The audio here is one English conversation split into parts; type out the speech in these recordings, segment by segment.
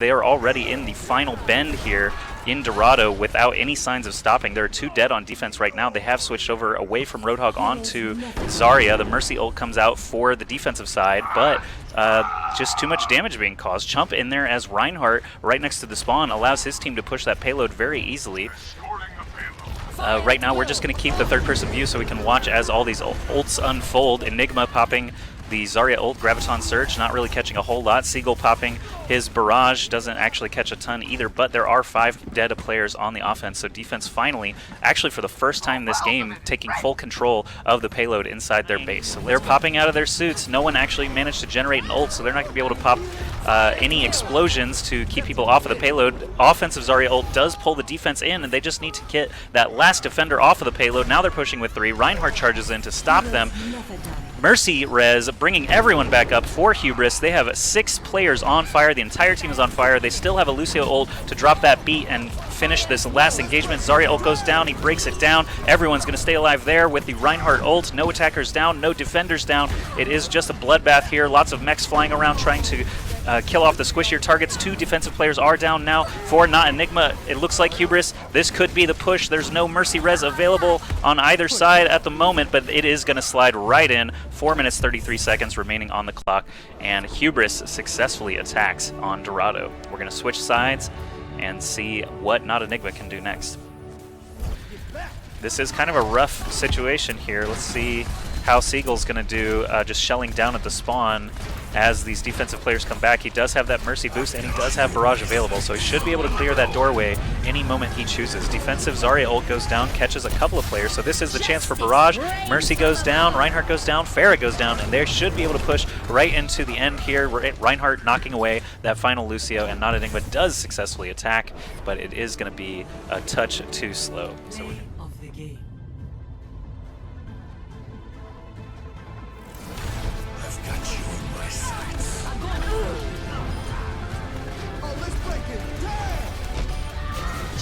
They are already in the final bend here in Dorado without any signs of stopping. There are 2 dead on defense right now. They have switched over away from Roadhog onto Zarya. The Mercy ult comes out for the defensive side, but just too much damage being caused. Chump in there as Reinhardt right next to the spawn allows his team to push that payload very easily. Right now we're just going to keep the third-person view so we can watch as all these ults unfold. Enigma popping the Zarya ult, Graviton Surge, not really catching a whole lot. Seagull popping his Barrage, doesn't actually catch a ton either, but there are 5 dead players on the offense, so defense finally, actually for the first time this game, taking full control of the payload inside their base. So they're popping out of their suits. No one actually managed to generate an ult, so they're not going to be able to pop any explosions to keep people off of the payload. Offensive Zarya ult does pull the defense in, and they just need to get that last defender off of the payload. Now they're pushing with 3. Reinhardt charges in to stop them. Mercy res bringing everyone back up for Hubris. They have 6 players on fire. The entire team is on fire. They still have a Lucio ult to drop that beat and finish this last engagement. Zarya ult goes down. He breaks it down. Everyone's going to stay alive there with the Reinhardt ult. No attackers down, no defenders down. It is just a bloodbath here. Lots of mechs flying around trying to kill off the squishier targets. 2 defensive players are down now for Naught Enigma. It looks like Hubris, this could be the push. There's no Mercy res available on either side at the moment, but it is going to slide right in. 4 minutes 33 seconds remaining on the clock, and Hubris successfully attacks on Dorado. We're going to switch sides and see what Naught Enigma can do next. This is kind of a rough situation here. Let's see how Seagull's going to do, just shelling down at the spawn as these defensive players come back. He does have that Mercy boost, and he does have Barrage available, so he should be able to clear that doorway any moment he chooses. Defensive Zarya ult goes down, catches a couple of players, so this is the chance for Barrage. Mercy goes down, Reinhardt goes down, Pharah goes down, and they should be able to push right into the end here. Reinhardt knocking away that final Lucio, and Naught Enigma does successfully attack, but it is going to be a touch too slow. So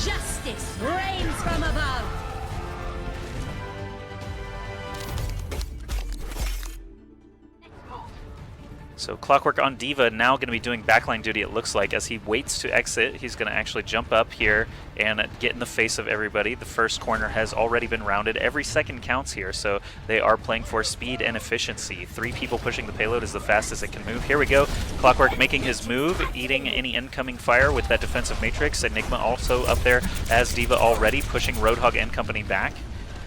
Justice reigns from above. So Clockwork on D.Va now going to be doing backline duty, it looks like. As he waits to exit, he's going to actually jump up here and get in the face of everybody. The first corner has already been rounded. Every second counts here, so they are playing for speed and efficiency. 3 people pushing the payload is the fastest it can move. Here we go. Clockwork making his move, eating any incoming fire with that defensive matrix. Enigma also up there as D.Va already, pushing Roadhog and company back.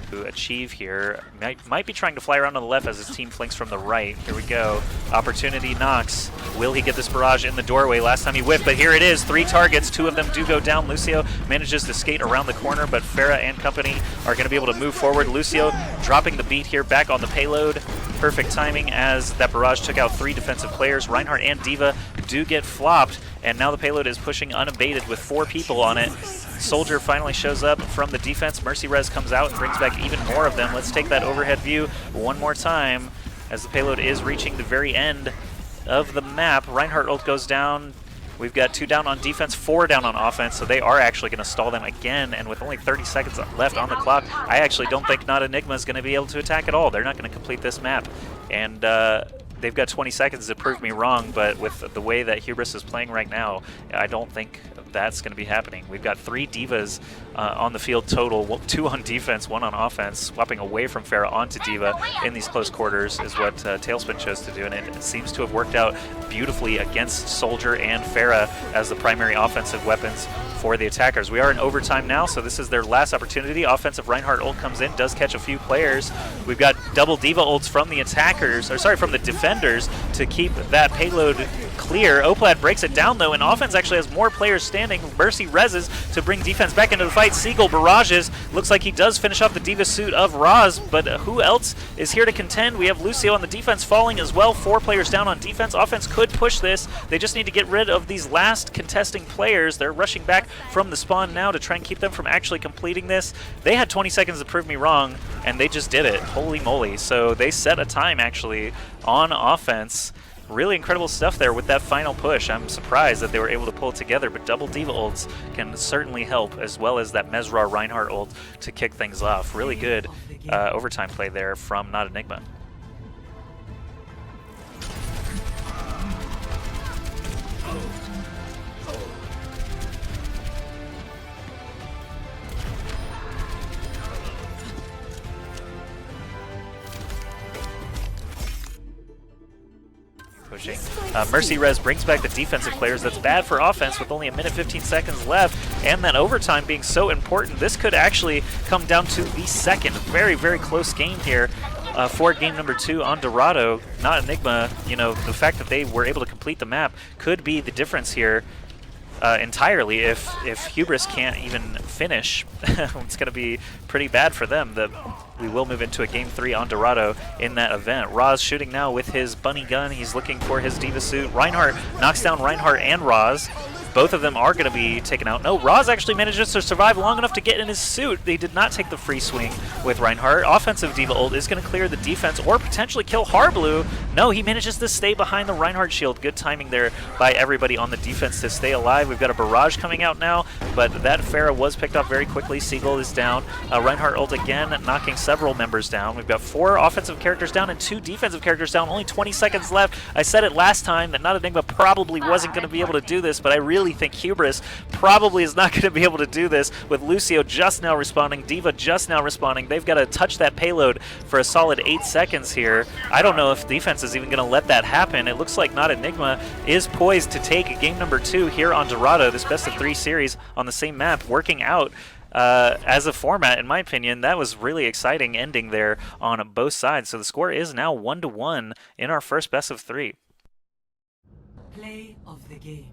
To achieve here. Might be trying to fly around on the left as his team flanks from the right. Here we go. Opportunity knocks. Will he get this barrage in the doorway? Last time he whiffed, but here it is. 3 targets. 2 of them do go down. Lucio manages to skate around the corner, but Pharah and company are going to be able to move forward. Lucio dropping the beat here back on the payload. Perfect timing as that barrage took out 3 defensive players. Reinhardt and D.Va do get flopped, and now the payload is pushing unabated with 4 people on it. Soldier finally shows up from the defense. Mercy res comes out and brings back even more of them. Let's take that overhead view one more time as the payload is reaching the very end of the map. Reinhardt ult goes down. We've got 2 down on defense, 4 down on offense, so they are actually going to stall them again, and with only 30 seconds left on the clock, I actually don't think Naught Enigma is going to be able to attack at all. They're not going to complete this map, and they've got 20 seconds to prove me wrong, but with the way that Hubris is playing right now, I don't think that's going to be happening. We've got 3 D.Vas on the field total, 2 on defense, 1 on offense, swapping away from Pharah onto D.Va in these close quarters is what Talespin chose to do, and it seems to have worked out beautifully against Soldier and Pharah as the primary offensive weapons for the attackers. We are in overtime now, so this is their last opportunity. Offensive Reinhardt ult comes in, does catch a few players. We've got double D.Va ults from the attackers, or sorry, from the defenders to keep that payload clear. Oplaid breaks it down though, and offense actually has more players standing. Mercy reses to bring defense back into the fight. Seagull barrages. Looks like he does finish off the D.Va suit of Roz, but who else is here to contend? We have Lucio on the defense falling as well. 4 players down on defense. Offense could push this. They just need to get rid of these last contesting players. They're rushing back from the spawn now to try and keep them from actually completing this. They had 20 seconds to prove me wrong, and they just did it. Holy moly. So they set a time actually on offense. Really incredible stuff there with that final push. I'm surprised that they were able to pull it together, but double D.Va ults can certainly help, as well as that Mesrawr Reinhardt ult to kick things off. Really good overtime play there from Naught Enigma. pushing. Mercy Res brings back the defensive players. That's bad for offense with only a minute 15 seconds left, and that overtime being so important. This could actually come down to the second. Very, very close game here for game number 2 on Dorado. Naught Enigma, you know, the fact that they were able to complete the map could be the difference here entirely. If Hubris can't even finish, it's going to be pretty bad for them. We will move into a game 3 on Dorado in that event. Roz shooting now with his bunny gun. He's looking for his Diva suit. Reinhardt knocks down Reinhardt and Roz. Both of them are going to be taken out. No, Roz actually manages to survive long enough to get in his suit. They did not take the free swing with Reinhardt. Offensive Diva ult is going to clear the defense or potentially kill Harblue. No, he manages to stay behind the Reinhardt shield. Good timing there by everybody on the defense to stay alive. We've got a barrage coming out now, but that Pharah was picked up very quickly. Seagull is down. Reinhardt ult again, knocking several members down. We've got 4 offensive characters down and 2 defensive characters down. Only 20 seconds left. I said it last time that NotEnigma probably wasn't going to be able to do this, but I really think Hubris probably is not going to be able to do this with Lucio just now responding, Diva just now responding. They've got to touch that payload for a solid 8 seconds here. I don't know if defense is even going to let that happen. It looks like NotEnigma is poised to take game number 2 here on Dorado, this best of 3 series on the same map, working out as a format. In my opinion, that was really exciting ending there on both sides. So the score is now 1-1 in our first best of 3. Play of the game.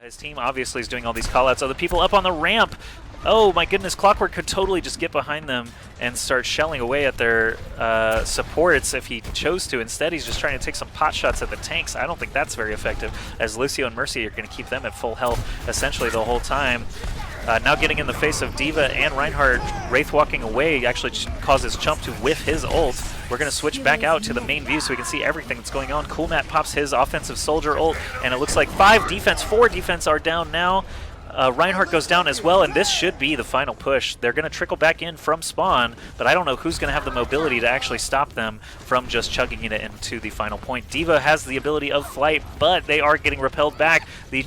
His team obviously is doing all these callouts. Oh, the people up on the ramp. Oh my goodness, Clockwork could totally just get behind them and start shelling away at their supports if he chose to. Instead, he's just trying to take some pot shots at the tanks. I don't think that's very effective, as Lucio and Mercy are going to keep them at full health essentially the whole time. Now getting in the face of Diva and Reinhardt, Wraith walking away actually causes Chump to whiff his ult. We're going to switch back out to the main view so we can see everything that's going on. Coolmat pops his offensive soldier ult, and it looks like 4 defense are down now. Reinhardt goes down as well, and this should be the final push. They're going to trickle back in from spawn, but I don't know who's going to have the mobility to actually stop them from just chugging it into the final point. Diva has the ability of flight, but they are getting repelled back. The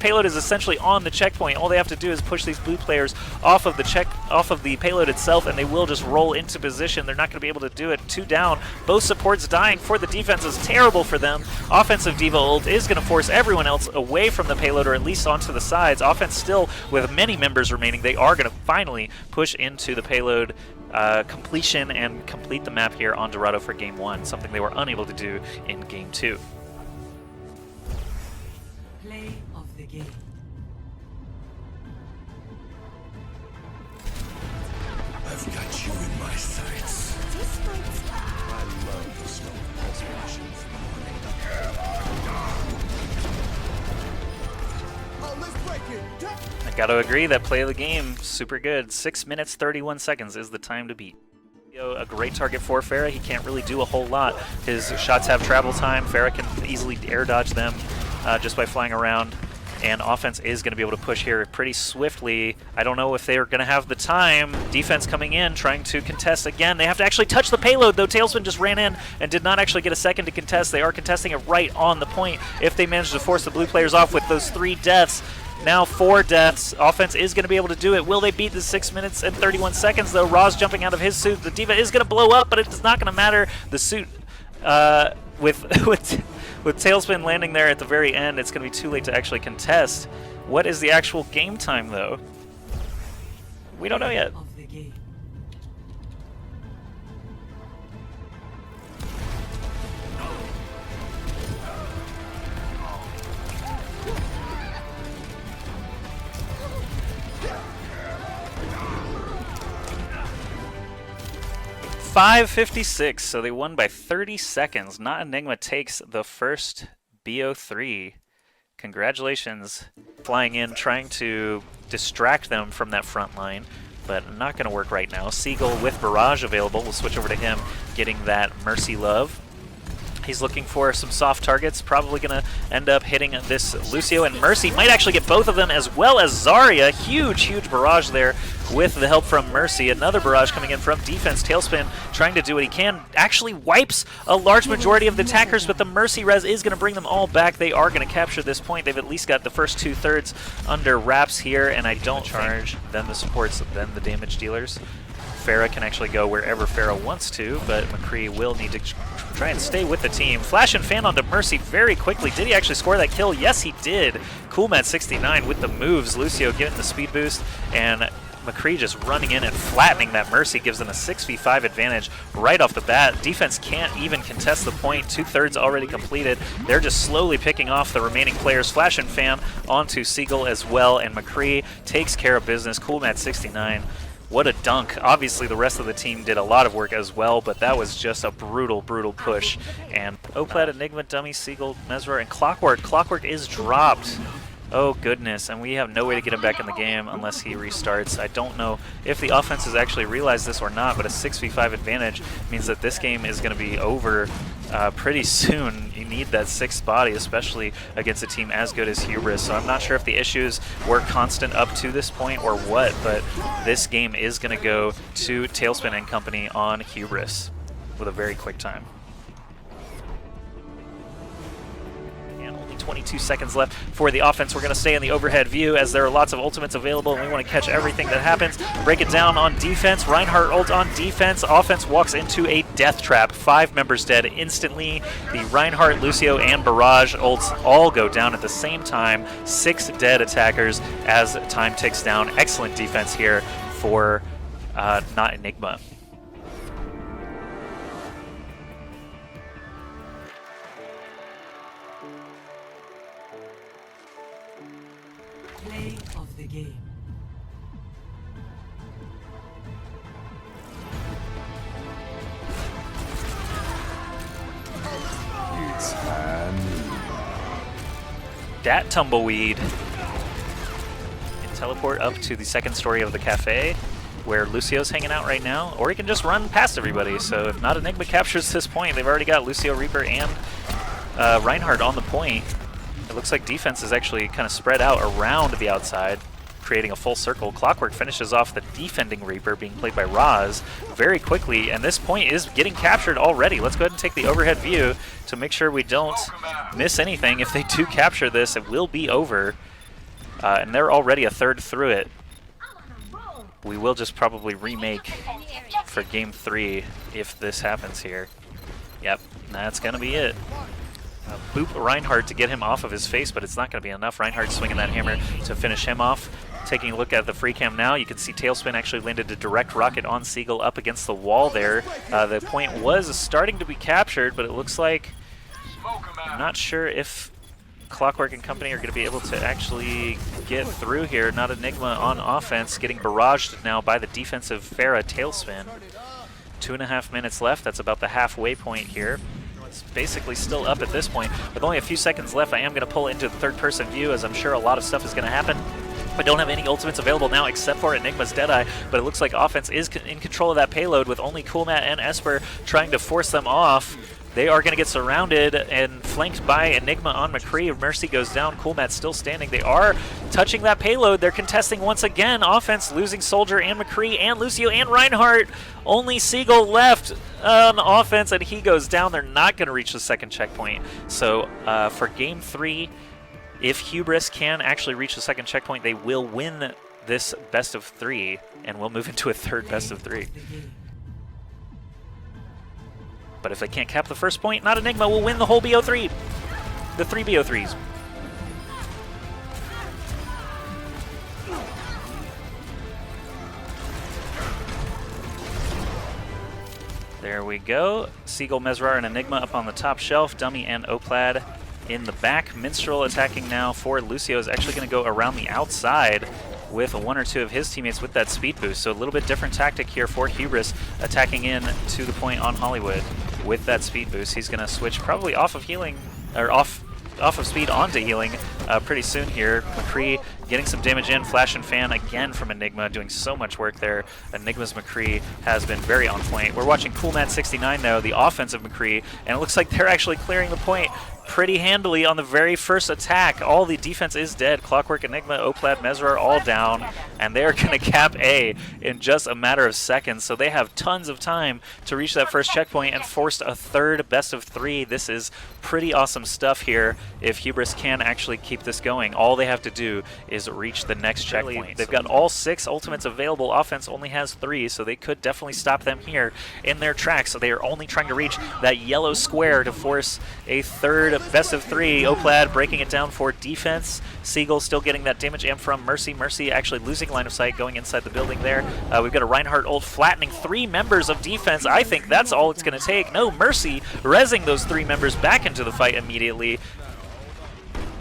payload is essentially on the checkpoint. All they have to do is push these blue players off of the payload itself, and they will just roll into position. They're not going to be able to do it. 2 down. Both supports dying for the defense is terrible for them. Offensive Diva ult is going to force everyone else away from the payload, or at least onto the sides. Offense still with many members remaining. They are going to finally push into the payload completion and complete the map here on Dorado for game 1, something they were unable to do in game 2. Play of the game. I've got you in my sights. I love the smell of pulse washing from I gotta agree that play of the game, super good. 6 minutes 31 seconds is the time to beat. A great target for Pharah. He can't really do a whole lot. His shots have travel time. Pharah can easily air dodge them just by flying around. And offense is going to be able to push here pretty swiftly. I don't know if they're going to have the time. Defense coming in, trying to contest again. They have to actually touch the payload, though. Talespin just ran in and did not actually get a second to contest. They are contesting it right on the point. If they manage to force the blue players off with those 3 deaths, now 4 deaths. Offense is going to be able to do it. Will they beat the 6 minutes and 31 seconds, though? Roz jumping out of his suit. The Diva is going to blow up, but it's not going to matter. The suit, with Talespin landing there at the very end, it's going to be too late to actually contest. What is the actual game time, though? We don't know yet. 5:56, so they won by 30 seconds. NotEnigma takes the first BO3. Congratulations. Flying in, trying to distract them from that front line, but not going to work right now. Seagull with Barrage available. We'll switch over to him, getting that Mercy Love. He's looking for some soft targets, probably going to end up hitting this Lucio, and Mercy might actually get both of them, as well as Zarya. Huge barrage there with the help from Mercy. Another barrage coming in from defense. Talespin trying to do what he can. Actually wipes a large majority of the attackers, but the Mercy res is going to bring them all back. They are going to capture this point. They've at least got the first 2/3 under wraps here, and I don't charge. Then the supports, then the damage dealers. Pharah can actually go wherever Pharah wants to, but McCree will need to try and stay with the team. Flash and fan onto Mercy very quickly. Did he actually score that kill? Yes, he did. Coolmat69 with the moves. Lucio getting the speed boost, and McCree just running in and flattening that Mercy gives them a 6v5 advantage right off the bat. Defense can't even contest the point. 2/3 already completed. They're just slowly picking off the remaining players. Flash and fan onto Seagull as well, and McCree takes care of business. Coolmat69. What a dunk. Obviously the rest of the team did a lot of work as well, but that was just a brutal push. And Oplaid, Enigma, Dummy, Seagull, Mesrawr, and Clockwork. Clockwork is dropped. Oh goodness, and we have no way to get him back in the game unless he restarts. I don't know if the offense has actually realized this or not, but a 6v5 advantage means that this game is going to be over pretty soon. You need that 6th body, especially against a team as good as Hubris. So I'm not sure if the issues were constant up to this point or what, but this game is going to go to Talespin and company on Hubris with a very quick time. 22 seconds left for the offense. We're going to stay in the overhead view as there are lots of ultimates available, and we want to catch everything that happens. Break it down on defense. Reinhardt ult on defense. Offense walks into a death trap. 5 members dead instantly. The Reinhardt, Lucio, and Barrage ults all go down at the same time. 6 dead attackers as time ticks down. Excellent defense here for Naught Enigma. Play of the game. It's time. Dat tumbleweed. And teleport up to the 2nd story of the cafe where Lucio's hanging out right now, or he can just run past everybody. So if Naught Enigma captures this point, they've already got Lucio, Reaper, and Reinhardt on the point. It looks like defense is actually kind of spread out around the outside, creating a full circle. Clockwork finishes off the defending Reaper, being played by Roz, very quickly, and this point is getting captured already. Let's go ahead and take the overhead view to make sure we don't miss anything. If they do capture this, it will be over, and they're already a 1/3 through it. We will just probably remake for Game 3 if this happens here. Yep, that's going to be it. Boop Reinhardt to get him off of his face, but it's not going to be enough. Reinhardt swinging that hammer to finish him off. Taking a look at the free cam now, you can see Talespin actually landed a direct rocket on Seagull up against the wall there. The point was starting to be captured, but it looks like, I'm not sure if Clockwork and company are going to be able to actually get through here. Not Enigma on offense, getting barraged now by the defensive Pharah Talespin. 2.5 minutes left. That's about the halfway point here. It's basically still up at this point. With only a few seconds left, I am going to pull into the 3rd-person view, as I'm sure a lot of stuff is going to happen. I don't have any ultimates available now except for Enigma's Deadeye, but it looks like offense is in control of that payload with only Coolmat and Esper trying to force them off. They are going to get surrounded and flanked by Enigma on McCree. Mercy goes down. Coolmat's still standing. They are touching that payload. They're contesting once again. Offense losing Soldier and McCree and Lucio and Reinhardt. Only Seagull left on offense, and he goes down. They're not going to reach the 2nd checkpoint. So for Game 3, if Hubris can actually reach the 2nd checkpoint, they will win this best of 3, and we'll move into a 3rd best of 3. But if they can't cap the 1st point, Naught Enigma will win the whole BO3. The 3 BO3s. There we go. Seagull, Mesrawr, and Enigma up on the top shelf. Dummy and Oplaid in the back. Minstrel attacking now for Lucio is actually going to go around the outside with 1 or 2 of his teammates with that speed boost. So a little bit different tactic here for Hubris, attacking in to the point on Hollywood with that speed boost. He's going to switch probably off of healing, or off off of speed onto healing pretty soon here. McCree getting some damage in. Flash and Fan again from Enigma, doing so much work there. Enigma's McCree has been very on point. We're watching CoolMat69 though, the offensive McCree, and it looks like they're actually clearing the point pretty handily on the very first attack. All the defense is dead. Clockwork, Enigma, Oplaid, Mesrawr all down, and they're going to cap A in just a matter of seconds. So they have tons of time to reach that first checkpoint and forced a third best of 3. This is pretty awesome stuff here. If Hubris can actually keep this going, all they have to do is reach the next checkpoint. They've got all 6 ultimates available. Offense only has 3, so they could definitely stop them here in their tracks. So they are only trying to reach that yellow square to force a third best of 3. Oplaid breaking it down for defense. Seagull still getting that damage amp from Mercy. Mercy actually losing line of sight going inside the building there. We've got a Reinhardt ult flattening 3 members of defense. I think that's all it's going to take. No, Mercy rezzing those 3 members back into the fight immediately.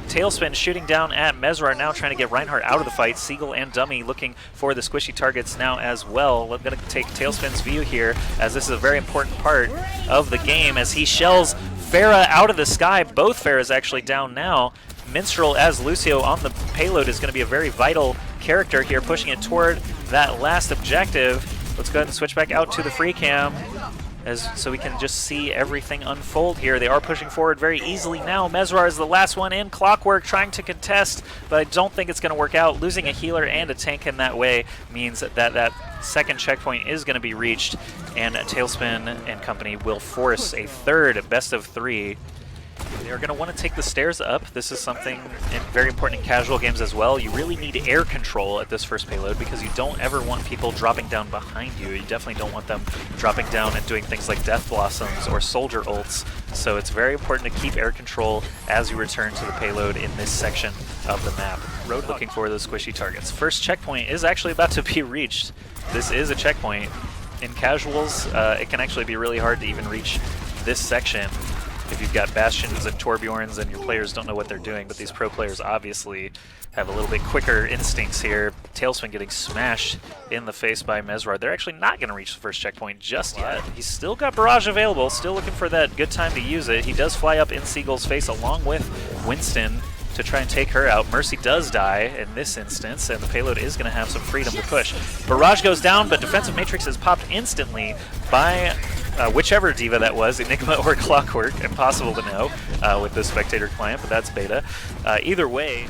Talespin shooting down at Mesrawr, now trying to get Reinhardt out of the fight. Seagull and Dummy looking for the squishy targets now as well. We're going to take Talespin's view here, as this is a very important part of the game, as he shells Pharah out of the sky. Both Pharahs actually down now. Minstrel as Lucio on the payload is going to be a very vital character here, pushing it toward that last objective. Let's go ahead and switch back out to the free cam, so we can just see everything unfold here. They are pushing forward very easily now. Mesrawr is the last one in. Clockwork trying to contest, but I don't think it's going to work out. Losing a healer and a tank in that way means that that second checkpoint is going to be reached, and Talespin and company will force a third best of 3. They are going to want to take the stairs up. This is something very important in casual games as well. You really need air control at this first payload, because you don't ever want people dropping down behind you. You definitely don't want them dropping down and doing things like Death Blossoms or Soldier ults. So it's very important to keep air control as you return to the payload in this section of the map. Road looking for those squishy targets. First checkpoint is actually about to be reached. This is a checkpoint. In casuals, it can actually be really hard to even reach this section if you've got Bastions and Torbjorns and your players don't know what they're doing, but these pro players obviously have a little bit quicker instincts here. Talespin getting smashed in the face by Mesrawr. They're actually not going to reach the first checkpoint just yet. He's still got Barrage available, still looking for that good time to use it. He does fly up in Seagull's face along with Winston to try and take her out. Mercy does die in this instance, and the payload is going to have some freedom to push. Barrage goes down, but Defensive Matrix is popped instantly by whichever diva that was, Enigma or Clockwork. Impossible to know with the spectator client, but that's beta. Either way,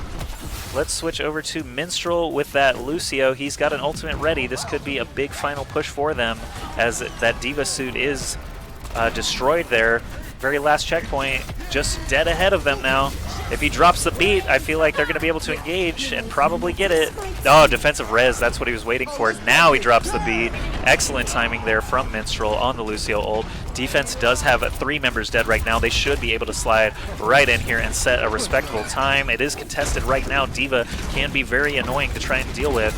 let's switch over to Minstrel with that Lucio. He's got an ultimate ready. This could be a big final push for them, as that diva suit is destroyed there. Very last checkpoint, just dead ahead of them now. If he drops the beat, I feel like they're going to be able to engage and probably get it. Oh, defensive res, that's what he was waiting for. Now he drops the beat. Excellent timing there from Minstrel on the Lucio ult. Defense does have 3 members dead right now. They should be able to slide right in here and set a respectable time. It is contested right now. Diva can be very annoying to try and deal with,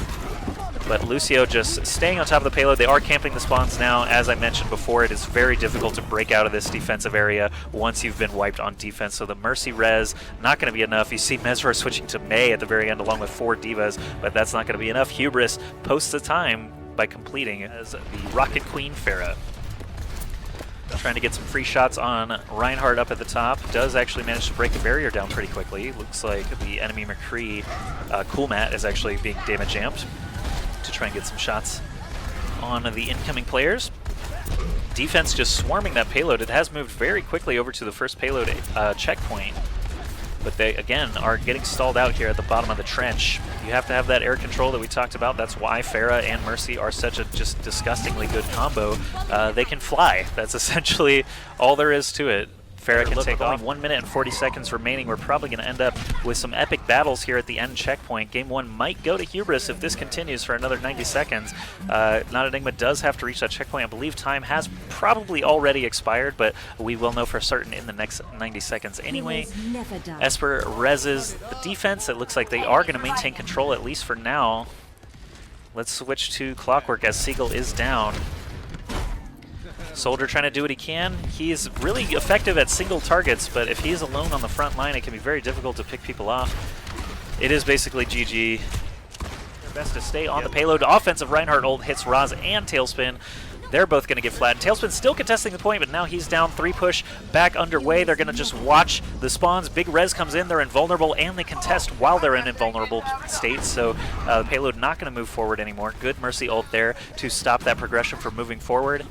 but Lucio just staying on top of the payload. They are camping the spawns now. As I mentioned before, it is very difficult to break out of this defensive area once you've been wiped on defense. So the Mercy res, not going to be enough. You see Mesrawr switching to May at the very end along with 4 divas, but that's not going to be enough. Hubris posts the time by completing as the Rocket Queen Pharah. Trying to get some free shots on Reinhardt up at the top. Does actually manage to break the barrier down pretty quickly. Looks like the enemy McCree CoolMat is actually being damage amped to try and get some shots on the incoming players. Defense just swarming that payload. It has moved very quickly over to the first payload checkpoint, but they again are getting stalled out here at the bottom of the trench. You have to have that air control that we talked about. That's why Pharah and Mercy are such a just disgustingly good combo. They can fly. That's essentially all there is to it. Pharah can take off. 1 minute and 40 seconds remaining. We're probably going to end up with some epic battles here at the end checkpoint. Game 1 might go to Hubris if this continues for another 90 seconds. Naught Enigma does have to reach that checkpoint. I believe time has probably already expired, but we will know for certain in the next 90 seconds anyway. Esper reses the defense. It looks like they are going to maintain control, at least for now. Let's switch to Clockwork as Seagull is down. Soldier trying to do what he can. He's really effective at single targets, but if he's alone on the front line, it can be very difficult to pick people off. It is basically GG. Best to stay on the payload. Offensive Reinhardt ult hits Raz and Talespin. They're both going to get flattened. Talespin still contesting the point, but now he's down. 3 push back underway. They're going to just watch the spawns. Big res comes in. They're invulnerable, and they contest while they're in invulnerable state. So the payload not going to move forward anymore. Good Mercy ult there to stop that progression from moving forward.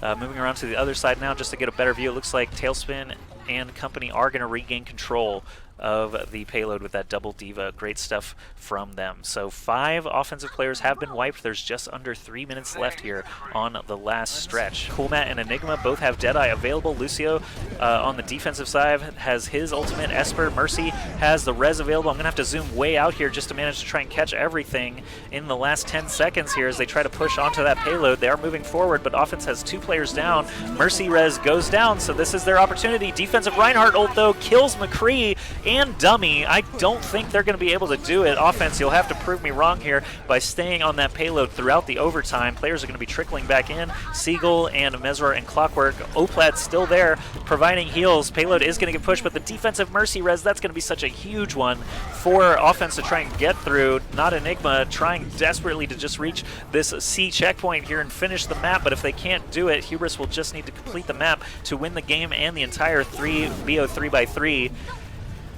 Moving around to the other side now just to get a better view. It looks like Talespin and company are going to regain control of the payload with that double diva. Great stuff from them. So 5 offensive players have been wiped. There's just under 3 minutes left here on the last stretch. Coolmat and Enigma both have Deadeye available. Lucio on the defensive side has his ultimate. Esper, Mercy has the res available. I'm going to have to zoom way out here just to manage to try and catch everything in the last 10 seconds here as they try to push onto that payload. They are moving forward, but offense has 2 players down. Mercy res goes down, so this is their opportunity. Defensive Reinhardt ult, though, kills McCree and Dummy. I don't think they're going to be able to do it. Offense, you'll have to prove me wrong here by staying on that payload throughout the overtime. Players are going to be trickling back in. Seagull and Mesrawr and Clockwork. Oplaid still there, providing heals. Payload is going to get pushed, but the defensive Mercy res, that's going to be such a huge one for offense to try and get through. Naught Enigma trying desperately to just reach this C checkpoint here and finish the map, but if they can't do it, Hubris will just need to complete the map to win the game and the entire BO 3x3.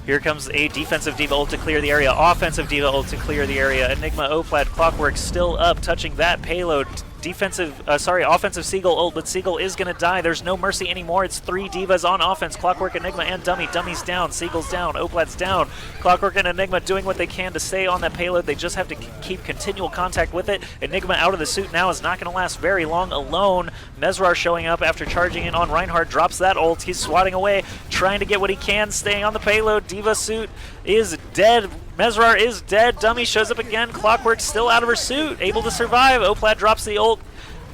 Here comes a defensive diva ult to clear the area, offensive diva ult to clear the area. Enigma, Oplaid, Clockwork still up, touching that payload. Offensive Seagull ult, but Seagull is going to die. There's no mercy anymore. It's 3 divas on offense. Clockwork, Enigma, and Dummy. Dummy's down. Seagull's down. Oplaid's down. Clockwork and Enigma doing what they can to stay on that payload. They just have to keep continual contact with it. Enigma out of the suit now is not going to last very long alone. Mesrawr showing up after charging in on Reinhardt. Drops that ult. He's swatting away, trying to get what he can, staying on the payload. Diva suit is dead. Mesrawr is dead. Dummy shows up again. Clockwork still out of her suit, able to survive. Oplaid drops the ult.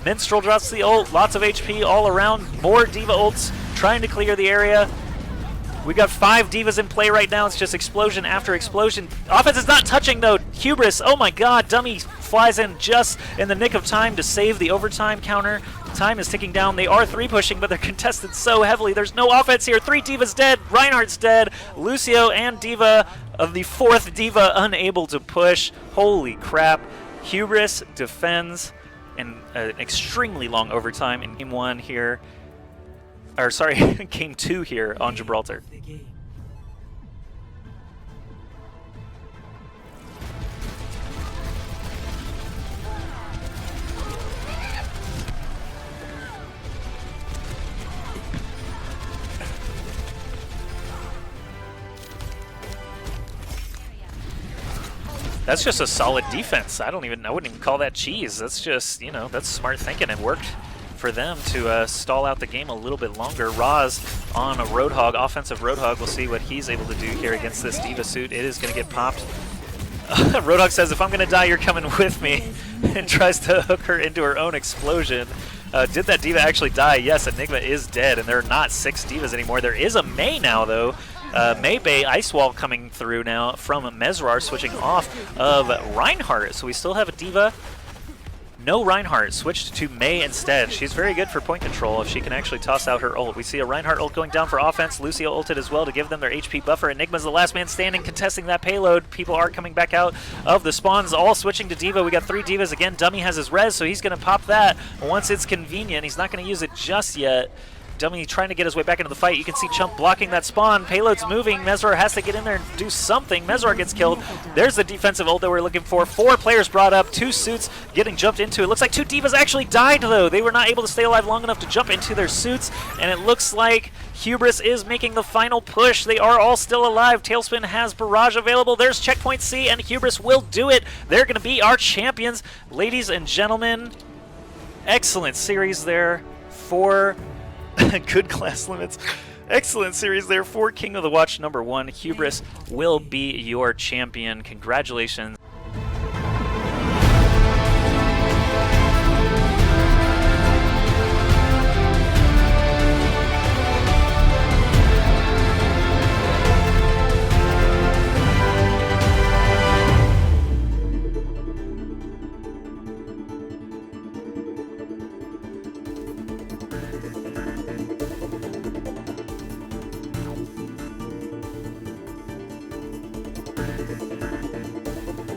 Minstrel drops the ult. Lots of HP all around. More diva ults trying to clear the area. We got 5 divas in play right now. It's just explosion after explosion. Offense is not touching though. Hubris, oh my god. Dummy flies in just in the nick of time to save the overtime counter. Time is ticking down. They are 3 pushing, but they're contested so heavily. There's no offense here. 3 divas dead. Reinhardt's dead. Lucio and Diva of the 4th diva unable to push. Holy crap. Hubris defends in an extremely long overtime in game 1 here. Or sorry, game 2 here on Gibraltar. That's just a solid defense. I wouldn't even call that cheese. That's just, you know, that's smart thinking. It worked for them to stall out the game a little bit longer. Roz on a Roadhog, offensive Roadhog. We'll see what he's able to do here against this diva suit. It is going to get popped. Roadhog says, if I'm going to die, you're coming with me, and tries to hook her into her own explosion. Did that diva actually die? Yes, Enigma is dead, and there are not 6 divas anymore. There is a Mei now, though. Mei Bay Ice Wall coming through now from Mesrawr, switching off of Reinhardt. So we still have a diva. No Reinhardt, switched to Mei instead. She's very good for point control if she can actually toss out her ult. We see a Reinhardt ult going down for offense. Lucio ulted as well to give them their HP buffer. Enigma's the last man standing, contesting that payload. People are coming back out of the spawns, all switching to diva. We got 3 divas again. Dummy has his res, so he's going to pop that once it's convenient. He's not going to use it just yet. Dummy trying to get his way back into the fight. You can see Chump blocking that spawn. Payload's moving. Mesrawr has to get in there and do something. Mesrawr gets killed. There's the defensive ult that we're looking for. 4 players brought up. 2 suits getting jumped into. It looks like 2 divas actually died, though. They were not able to stay alive long enough to jump into their suits, and it looks like Hubris is making the final push. They are all still alive. Talespin has Barrage available. There's Checkpoint C, and Hubris will do it. They're going to be our champions. Ladies and gentlemen, excellent series there for... Good class limits. Excellent series there for King of the Watch #1. Hubris will be your champion. Congratulations.